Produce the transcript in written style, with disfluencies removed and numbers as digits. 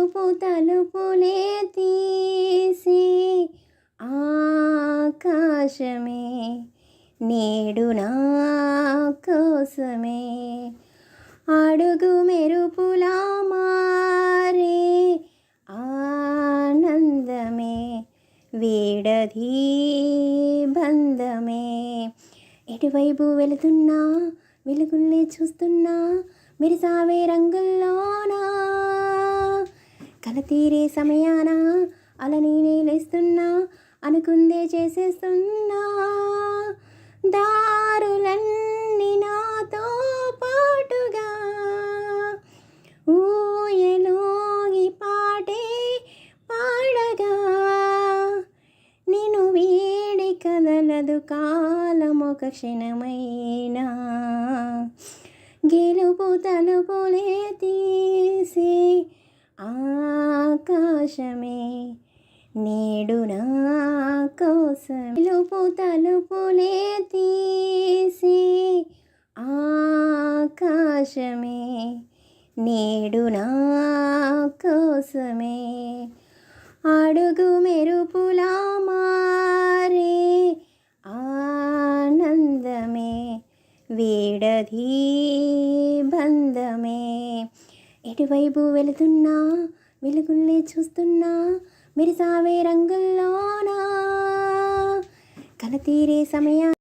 గెలుపు తలుపులే తీసి ఆకాశమే నేడు నా కోసమే అడుగు మెరుపులా మారే ఆనందమే వేడది బంధమే ఎటువైపు వెళుతున్నా వెలుగుల్ని చూస్తున్నా మెరిసావే రంగుల్లోనా కల తీరే సమయాన అలా నేనే లేస్తున్నా అనుకుందే చేసేస్తున్నా దారులన్నీ నాతో పాటుగా ఊయలోగి పాటే పాడగా నిన్ను వీడి కదలదు కాలం ఒక క్షణమైనా గెలుపు తలుపులే తీసే ఆకాశమే నేడు నా కోసం గెలుపు తలుపులే తీసే ఆకాశమే నేడు నా కోసమే అడుగు మెరుపులా మారే ఆనందమే వేడది బంధమే ఎటువైపు వెళుతున్నా వెలుగుల్ని చూస్తున్నా మెరిసావే రంగుల్లోనా కల తీరే సమయా